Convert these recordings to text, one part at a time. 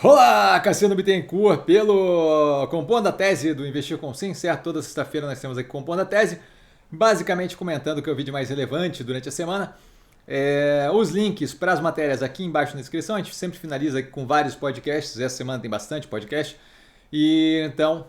Olá, Cassiano Bittencourt, pelo Compondo a Tese do Investir com Sim, certo? Toda sexta-feira nós temos aqui Compondo a Tese, basicamente comentando o que é o vídeo mais relevante durante a semana. Os links para as matérias aqui embaixo na descrição, a gente sempre finaliza aqui com vários podcasts, essa semana tem bastante podcast. E então,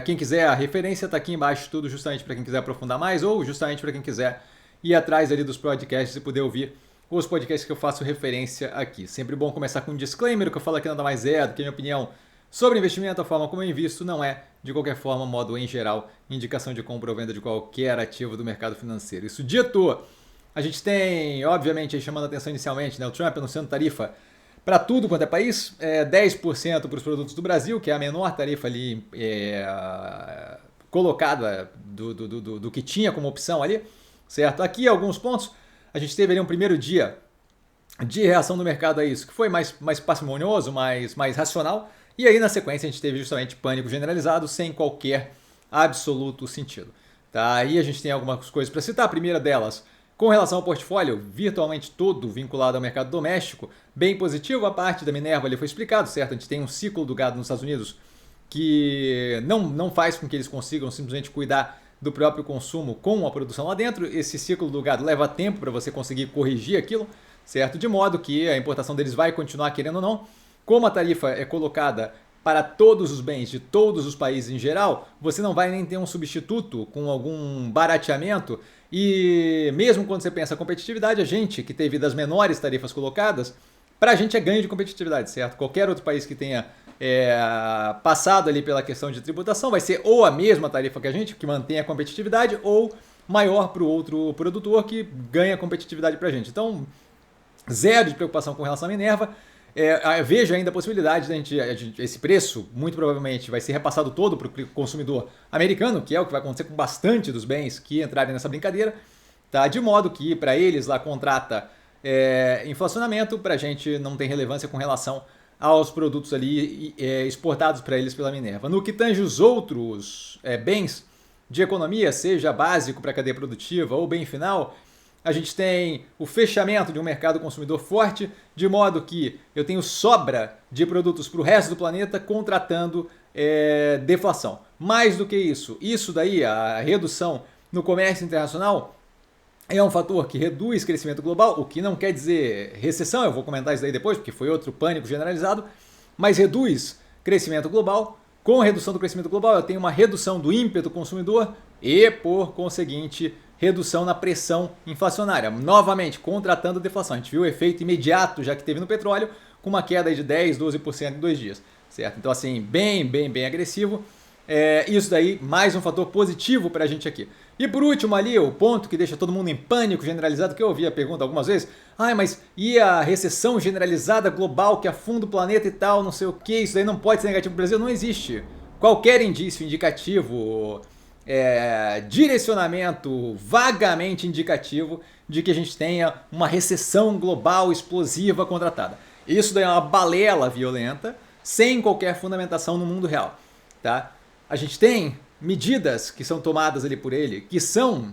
quem quiser a referência está aqui embaixo, tudo justamente para quem quiser aprofundar mais ou justamente para quem quiser ir atrás ali dos podcasts e poder ouvir os podcasts que eu faço referência aqui. Sempre bom começar com um disclaimer, o que eu falo aqui nada mais é do que a minha opinião sobre investimento, a forma como eu invisto, não é, de qualquer forma, modo em geral, indicação de compra ou venda de qualquer ativo do mercado financeiro. Isso dito, a gente tem, obviamente, aí chamando a atenção inicialmente, né, o Trump anunciando tarifa para tudo quanto é país, 10% para os produtos do Brasil, que é a menor tarifa ali colocada do que tinha como opção ali, certo? Aqui alguns pontos. A gente teve ali um primeiro dia de reação do mercado a isso, que foi mais parcimonioso, mais racional. E aí, na sequência, a gente teve justamente pânico generalizado, sem qualquer absoluto sentido. Tá? Aí a gente tem algumas coisas para citar. A primeira delas, com relação ao portfólio, virtualmente todo vinculado ao mercado doméstico, bem positivo. A parte da Minerva ali foi explicado, certo? A gente tem um ciclo do gado nos Estados Unidos que não faz com que eles consigam simplesmente cuidar do próprio consumo com a produção lá dentro. Esse ciclo do gado leva tempo para você conseguir corrigir aquilo, certo? De modo que a importação deles vai continuar querendo ou não. Como a tarifa é colocada para todos os bens de todos os países em geral, você não vai nem ter um substituto com algum barateamento. E mesmo quando você pensa competitividade, a gente que teve das menores tarifas colocadas, para a gente é ganho de competitividade, certo? Qualquer outro país que tenha passado ali pela questão de tributação vai ser ou a mesma tarifa que a gente, que mantém a competitividade, ou maior para o outro produtor que ganha competitividade para a gente. Então, zero de preocupação com relação à Minerva. Vejo ainda a possibilidade de esse preço, muito provavelmente, vai ser repassado todo para o consumidor americano, que é o que vai acontecer com bastante dos bens que entrarem nessa brincadeira, tá? De modo que para eles lá contrata inflacionamento, para a gente não tem relevância com relação aos produtos ali exportados para eles pela Minerva. No que tange os outros bens de economia, seja básico para a cadeia produtiva ou bem final, a gente tem o fechamento de um mercado consumidor forte, de modo que eu tenho sobra de produtos para o resto do planeta contratando deflação. Mais do que isso daí, a redução no comércio internacional, é um fator que reduz crescimento global, o que não quer dizer recessão, eu vou comentar isso daí depois, porque foi outro pânico generalizado, mas reduz crescimento global. Com a redução do crescimento global, eu tenho uma redução do ímpeto consumidor e, por conseguinte, redução na pressão inflacionária. Novamente, contratando deflação. A gente viu o efeito imediato já que teve no petróleo, com uma queda de 10, 12% em 2 dias. Certo? Então, assim, bem agressivo. Isso daí, mais um fator positivo para a gente aqui. E por último ali, o ponto que deixa todo mundo em pânico generalizado, que eu ouvi a pergunta algumas vezes, mas e a recessão generalizada global que afunda o planeta e tal, não sei o que, isso daí não pode ser negativo para o Brasil? Não existe qualquer indício indicativo, direcionamento vagamente indicativo de que a gente tenha uma recessão global explosiva contratada. Isso daí é uma balela violenta, sem qualquer fundamentação no mundo real, tá? A gente tem medidas que são tomadas ali por ele, que são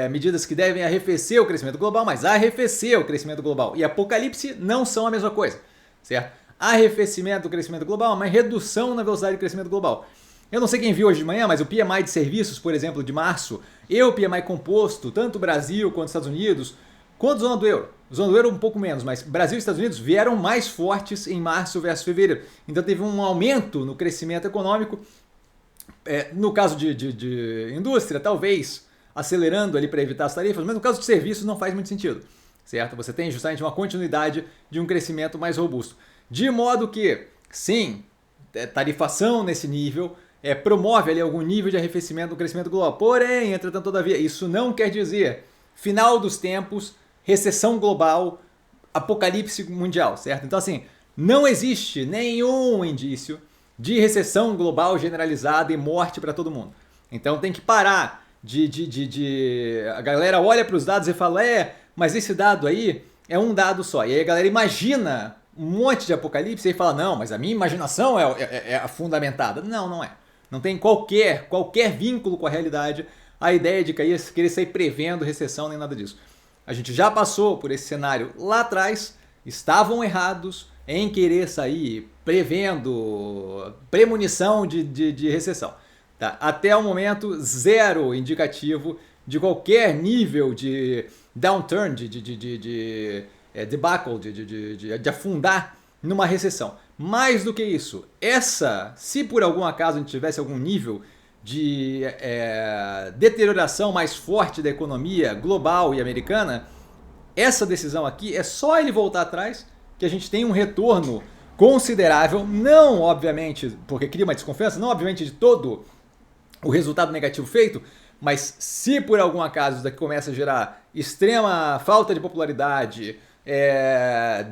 medidas que devem arrefecer o crescimento global, mas arrefecer o crescimento global e apocalipse não são a mesma coisa, certo? Arrefecimento do crescimento global é uma redução na velocidade de crescimento global. Eu não sei quem viu hoje de manhã, mas o PMI de serviços, por exemplo, de março, e o PMI composto, tanto o Brasil quanto os Estados Unidos, quanto zona do euro. Zona do euro um pouco menos, mas Brasil e Estados Unidos vieram mais fortes em março versus fevereiro. Então teve um aumento no crescimento econômico. No caso de indústria, talvez acelerando ali para evitar as tarifas, mas no caso de serviços não faz muito sentido, certo? Você tem justamente uma continuidade de um crescimento mais robusto. De modo que, sim, tarifação nesse nível promove ali algum nível de arrefecimento do crescimento global. Porém, entretanto, todavia, isso não quer dizer final dos tempos, recessão global, apocalipse mundial, certo? Então, assim, não existe nenhum indício de recessão global generalizada e morte para todo mundo. Então tem que parar a galera olha para os dados e fala, mas esse dado aí é um dado só. E aí a galera imagina um monte de apocalipse e fala, não, mas a minha imaginação é fundamentada. Não, não é. Não tem qualquer vínculo com a realidade a ideia de querer sair prevendo recessão nem nada disso. A gente já passou por esse cenário lá atrás, estavam errados, em querer sair prevendo premonição de recessão. Tá? Até o momento, zero indicativo de qualquer nível de downturn, de debacle, de afundar numa recessão. Mais do que isso, se por algum acaso a gente tivesse algum nível de deterioração mais forte da economia global e americana, essa decisão aqui é só ele voltar atrás que a gente tem um retorno considerável, não obviamente, porque cria uma desconfiança, não obviamente de todo o resultado negativo feito, mas se por algum acaso isso daqui começa a gerar extrema falta de popularidade,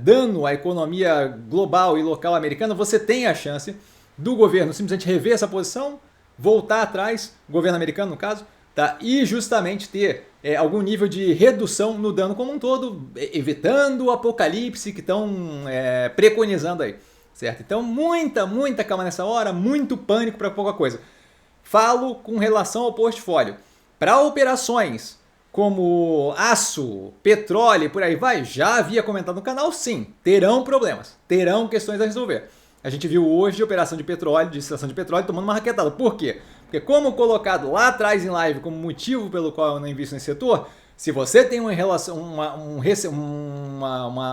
dano à economia global e local americana, você tem a chance do governo simplesmente rever essa posição, voltar atrás, o governo americano no caso, tá? E justamente ter algum nível de redução no dano como um todo, evitando o apocalipse que estão preconizando aí, certo? Então muita calma nessa hora, muito pânico para pouca coisa. Falo com relação ao portfólio. Para operações como aço, petróleo e por aí vai, já havia comentado no canal, sim, terão problemas, terão questões a resolver. A gente viu hoje operação de petróleo, de extração de petróleo, tomando uma raquetada. Por quê? Porque como colocado lá atrás em live como motivo pelo qual eu não invisto nesse setor, se você tem um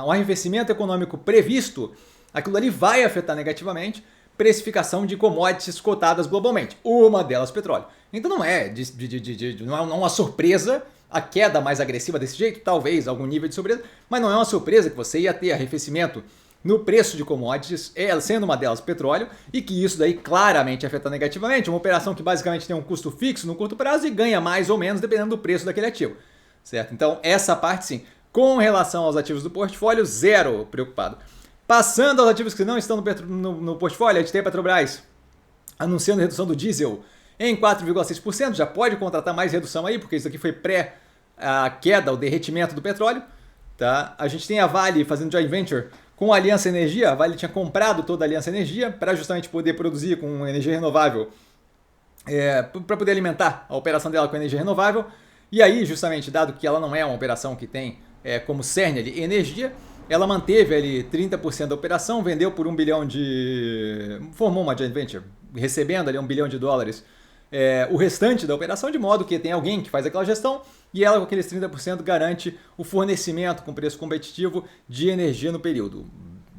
arrefecimento econômico previsto, aquilo ali vai afetar negativamente precificação de commodities cotadas globalmente. Uma delas, petróleo. Então não é uma surpresa a queda mais agressiva desse jeito, talvez algum nível de surpresa, mas não é uma surpresa que você ia ter arrefecimento no preço de commodities, sendo uma delas petróleo, e que isso daí claramente afeta negativamente. Uma operação que basicamente tem um custo fixo no curto prazo e ganha mais ou menos dependendo do preço daquele ativo. Certo? Então essa parte sim. Com relação aos ativos do portfólio, zero preocupado. Passando aos ativos que não estão no portfólio, a gente tem a Petrobras anunciando redução do diesel em 4,6%. Já pode contratar mais redução aí, porque isso aqui foi a queda, o derretimento do petróleo. Tá? A gente tem a Vale fazendo joint venture com a Aliança Energia. A Vale tinha comprado toda a Aliança Energia para justamente poder produzir com energia renovável, para poder alimentar a operação dela com energia renovável. E aí, justamente, dado que ela não é uma operação que tem como cerne ali energia, ela manteve ali 30% da operação, vendeu por formou uma joint venture, recebendo ali $1 bilhão, o restante da operação, de modo que tem alguém que faz aquela gestão e ela com aqueles 30% garante o fornecimento com preço competitivo de energia no período.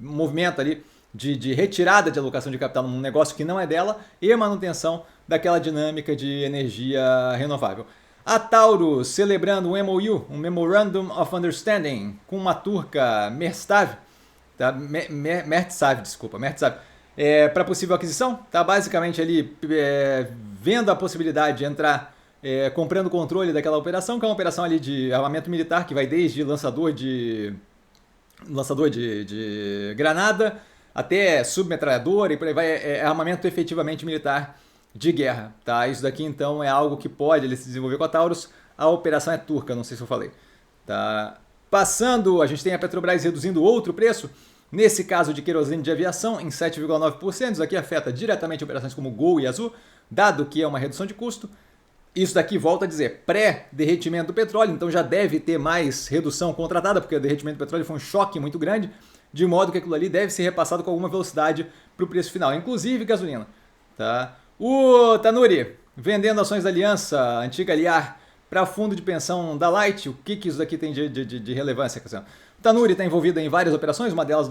Um movimento ali de retirada de alocação de capital num negócio que não é dela e manutenção daquela dinâmica de energia renovável. A Taurus celebrando um MOU, um Memorandum of Understanding, com uma turca Mertsav, tá? Mertsav, para possível aquisição. Tá basicamente ali vendo a possibilidade de entrar comprando controle daquela operação, que é uma operação ali de armamento militar, que vai desde lançador de granada até submetralhadora e por aí vai, armamento efetivamente militar de guerra, tá? Isso daqui então é algo que pode ele se desenvolver com a Taurus. A operação é turca, não sei se eu falei, tá? Passando, a gente tem a Petrobras reduzindo outro preço, nesse caso de querosene de aviação em 7,9%. Isso aqui afeta diretamente operações como Gol e Azul, dado que é uma redução de custo. Isso daqui, volta a dizer, pré-derretimento do petróleo, então já deve ter mais redução contratada, porque o derretimento do petróleo foi um choque muito grande, de modo que aquilo ali deve ser repassado com alguma velocidade para o preço final, inclusive gasolina, tá? O Tanuri vendendo ações da Aliança, antiga Aliar, para fundo de pensão da Light. O que isso daqui tem de relevância? O Tanuri está envolvido em várias operações, uma delas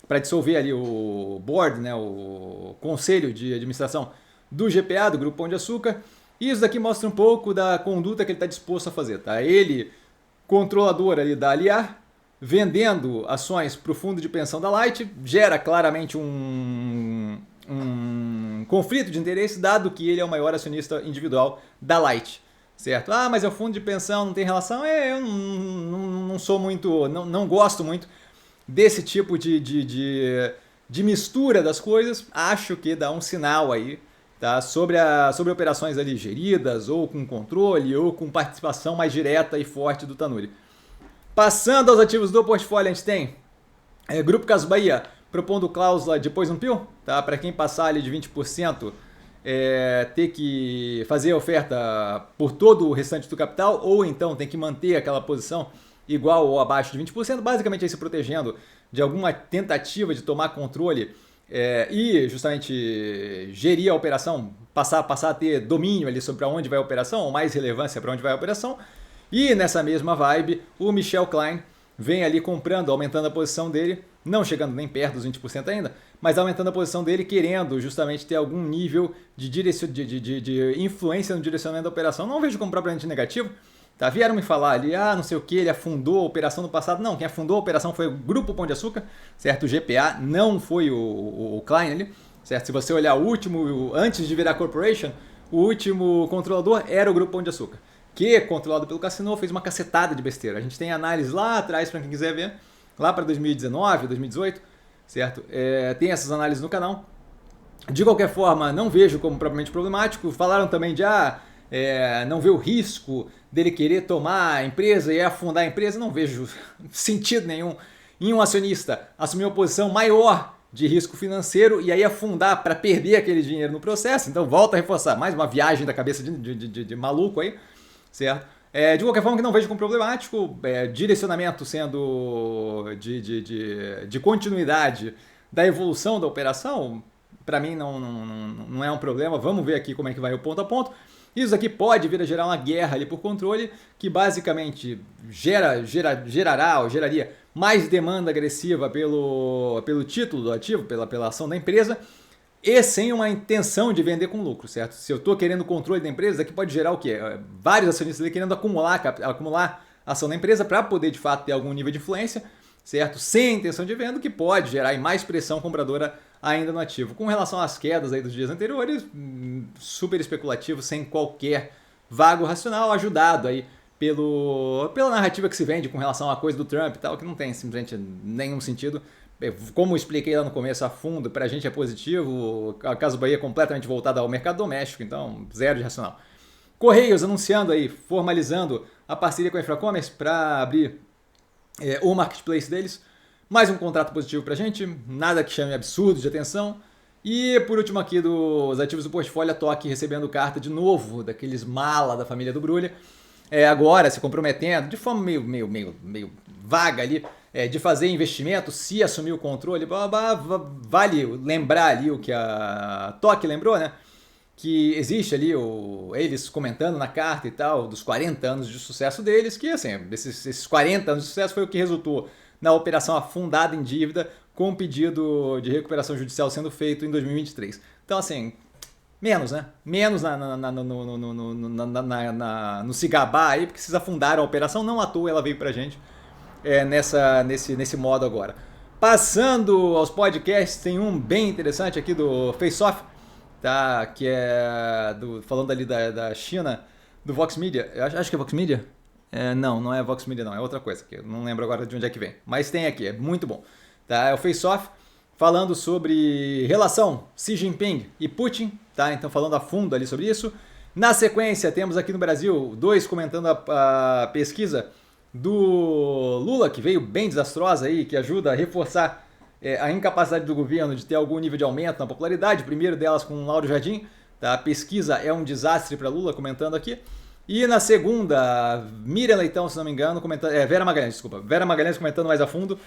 para dissolver ali o board, né, o conselho de administração do GPA, do Grupo Pão de Açúcar. E isso daqui mostra um pouco da conduta que ele está disposto a fazer. Tá? Ele, controlador ali da Aliar, vendendo ações para o fundo de pensão da Light, gera claramente um conflito de interesse, dado que ele é o maior acionista individual da Light, certo? Ah, mas é o fundo de pensão, não tem relação? Eu não sou muito, não gosto muito desse tipo de mistura das coisas. Acho que dá um sinal aí, tá? sobre operações ali geridas, ou com controle, ou com participação mais direta e forte do Tanuri. Passando aos ativos do portfólio, a gente tem Grupo Casas Bahia, propondo cláusula de poison pill, tá? Para quem passar ali de 20%, ter que fazer a oferta por todo o restante do capital, ou então tem que manter aquela posição igual ou abaixo de 20%, basicamente aí se protegendo de alguma tentativa de tomar controle e justamente gerir a operação, passar a ter domínio ali sobre para onde vai a operação, ou mais relevância para onde vai a operação. E nessa mesma vibe, o Michel Klein vem ali comprando, aumentando a posição dele, não chegando nem perto dos 20% ainda, mas aumentando a posição dele, querendo justamente ter algum nível de influência no direcionamento da operação. Não vejo como propriamente negativo. Tá? Vieram me falar ali, não sei o que, ele afundou a operação no passado. Não, quem afundou a operação foi o Grupo Pão de Açúcar, certo? O GPA, não foi o Klein ali, certo? Se você olhar o último, antes de virar corporation, o último controlador era o Grupo Pão de Açúcar, que, controlado pelo Cassino, fez uma cacetada de besteira. A gente tem análise lá atrás, para quem quiser ver, lá para 2019, 2018, certo? Tem essas análises no canal. De qualquer forma, não vejo como propriamente problemático. Falaram também de não ver o risco dele querer tomar a empresa e afundar a empresa. Não vejo sentido nenhum em um acionista assumir uma posição maior de risco financeiro e aí afundar para perder aquele dinheiro no processo. Então volta a reforçar, mais uma viagem da cabeça de maluco aí, certo? De qualquer forma, que não vejo como problemático, direcionamento sendo de continuidade da evolução da operação, para mim não é um problema. Vamos ver aqui como é que vai o ponto a ponto. Isso aqui pode vir a gerar uma guerra ali por controle, que basicamente geraria mais demanda agressiva pelo título do ativo, pela ação da empresa, e sem uma intenção de vender com lucro, certo? Se eu estou querendo o controle da empresa, isso aqui pode gerar o quê? Vários acionistas ali querendo acumular a ação da empresa para poder, de fato, ter algum nível de influência, certo? Sem intenção de venda, que pode gerar mais pressão compradora ainda no ativo. Com relação às quedas aí dos dias anteriores, super especulativo, sem qualquer vago racional, ajudado aí pela narrativa que se vende com relação à coisa do Trump e tal, que não tem simplesmente nenhum sentido. Como eu expliquei lá no começo a fundo, pra gente é positivo, a Casa Bahia é completamente voltada ao mercado doméstico, então zero de racional. Correios anunciando aí, formalizando a parceria com a Infracommerce para abrir o marketplace deles. Mais um contrato positivo pra gente, nada que chame absurdo de atenção. E por último aqui dos ativos do portfólio, a TOC recebendo carta de novo daqueles mala da família do Brulha. Agora se comprometendo, de forma meio vaga ali, de fazer investimento, se assumir o controle. Vale lembrar ali o que a TOC lembrou, né? Que existe ali eles comentando na carta e tal, dos 40 anos de sucesso deles, que assim, esses 40 anos de sucesso foi o que resultou na operação afundada em dívida, com um pedido de recuperação judicial sendo feito em 2023. Então, assim, menos, né? Menos no se gabar aí, porque vocês afundaram a operação, não à toa ela veio pra gente nesse modo agora. Passando aos podcasts, tem um bem interessante aqui do Face Off, tá? Que é falando ali da China, do Vox Media. Eu acho que é Vox Media? Não é Vox Media não, é outra coisa, que eu não lembro agora de onde é que vem. Mas tem aqui, é muito bom. Tá? É o Face Off falando sobre relação Xi Jinping e Putin, tá? Então falando a fundo ali sobre isso. Na sequência, temos aqui no Brasil dois comentando a pesquisa do Lula, que veio bem desastrosa aí, que ajuda a reforçar a incapacidade do governo de ter algum nível de aumento na popularidade. O primeiro delas com o Lauro Jardim, tá? A pesquisa é um desastre para Lula, comentando aqui. E na segunda, Miriam Leitão, se não me engano, comentando, Vera Magalhães comentando mais a fundo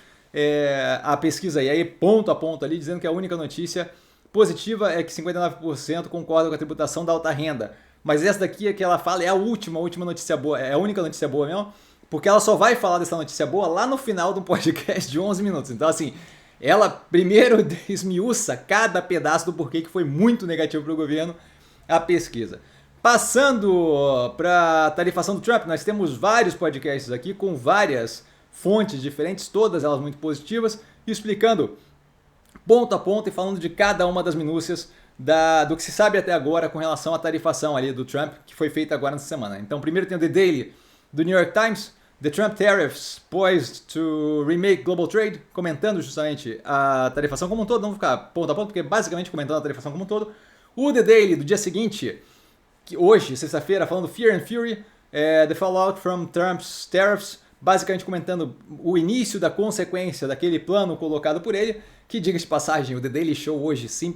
a pesquisa aí, ponto a ponto ali, dizendo que a única notícia positiva é que 59% concordam com a tributação da alta renda. Mas essa daqui que ela fala é a última notícia boa, é a única notícia boa mesmo, porque ela só vai falar dessa notícia boa lá no final do podcast de 11 minutos. Então, assim, ela primeiro esmiuça cada pedaço do porquê que foi muito negativo para o governo a pesquisa. Passando para a tarifação do Trump, nós temos vários podcasts aqui com várias fontes diferentes, todas elas muito positivas, explicando ponto a ponto e falando de cada uma das minúcias do que se sabe até agora com relação à tarifação ali do Trump, que foi feita agora nessa semana. Então, primeiro tem o The Daily do New York Times, The Trump Tariffs Poised to Remake Global Trade, comentando justamente a tarifação como um todo, não vou ficar ponto a ponto, porque basicamente comentando a tarifação como um todo. O The Daily do dia seguinte, que hoje, sexta-feira, falando Fear and Fury, The Fallout from Trump's Tariffs, basicamente comentando o início da consequência daquele plano colocado por ele, que, diga de passagem, o The Daily Show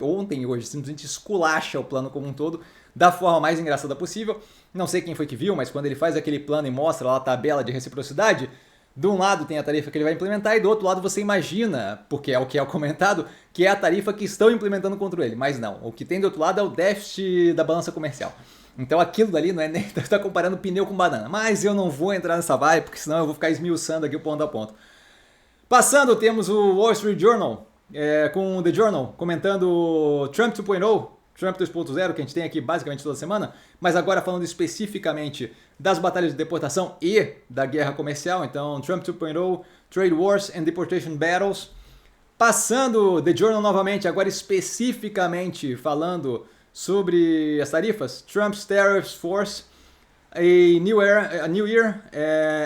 ontem e hoje, simplesmente esculacha o plano como um todo, da forma mais engraçada possível. Não sei quem foi que viu, mas quando ele faz aquele plano e mostra lá a tabela de reciprocidade, De um lado tem a tarifa que ele vai implementar e do outro lado você imagina, porque é o que é comentado, que é a tarifa que estão implementando contra ele. Mas não, o que tem do outro lado é o déficit da balança comercial. Então aquilo dali não é nem tá comparando pneu com banana. Mas eu não vou entrar nessa vibe, porque senão eu vou ficar esmiuçando aqui o ponto a ponto. Passando, temos o Wall Street Journal, com o The Journal, comentando Trump 2.0, Trump 2.0, que a gente tem aqui basicamente toda semana, mas agora falando especificamente das batalhas de deportação e da guerra comercial. Então, Trump 2.0, Trade Wars and Deportation Battles. Passando The Journal novamente, agora especificamente falando sobre as tarifas, Trump's Tariffs Force a New Year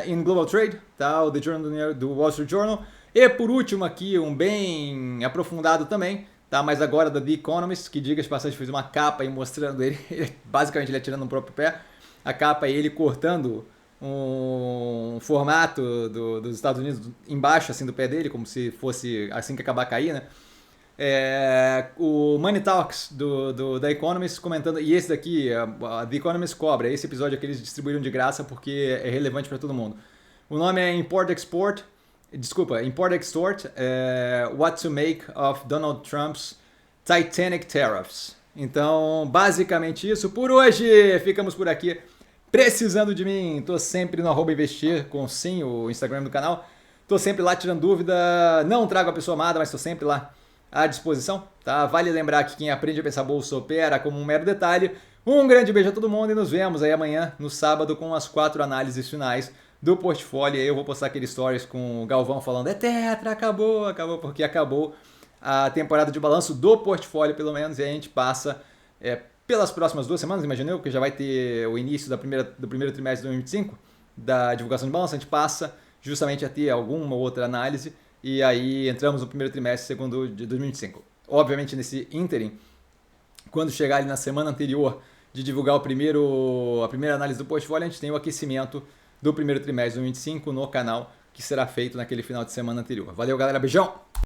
in Global Trade, tá? O The Journal do Wall Street Journal. E por último aqui, um bem aprofundado também, tá? Mas agora da The Economist, que diga de passagem fez uma capa aí mostrando ele, basicamente ele atirando no próprio pé, a capa aí ele cortando um formato dos Estados Unidos embaixo assim do pé dele, como se fosse assim que acabar cair, né? O Money Talks da Economist comentando, e esse daqui, a The Economist cobra, esse episódio que eles distribuíram de graça porque é relevante para todo mundo. O nome é Import Export, What to Make of Donald Trump's Titanic Tariffs. Então, basicamente isso. Por hoje, ficamos por aqui. Precisando de mim, tô sempre no @investir, com sim, o Instagram do canal. Tô sempre lá tirando dúvida, não trago a pessoa amada, mas tô sempre lá à disposição, tá? Vale lembrar que quem aprende a pensar bolsa opera como um mero detalhe. Um grande beijo a todo mundo e nos vemos aí amanhã, no sábado, com as 4 análises finais do portfólio. Aí eu vou postar aquele stories com o Galvão falando tetra, acabou, porque acabou a temporada de balanço do portfólio, pelo menos, e aí a gente passa pelas próximas 2 semanas, imagino eu, que já vai ter o início do primeiro trimestre de 2025, da divulgação de balanço, a gente passa justamente a ter alguma outra análise, e aí entramos no primeiro trimestre segundo de 2025. Obviamente nesse ínterim, quando chegar ali na semana anterior de divulgar a primeira análise do portfólio, a gente tem o aquecimento do primeiro trimestre de 2025 no canal, que será feito naquele final de semana anterior. Valeu, galera, beijão!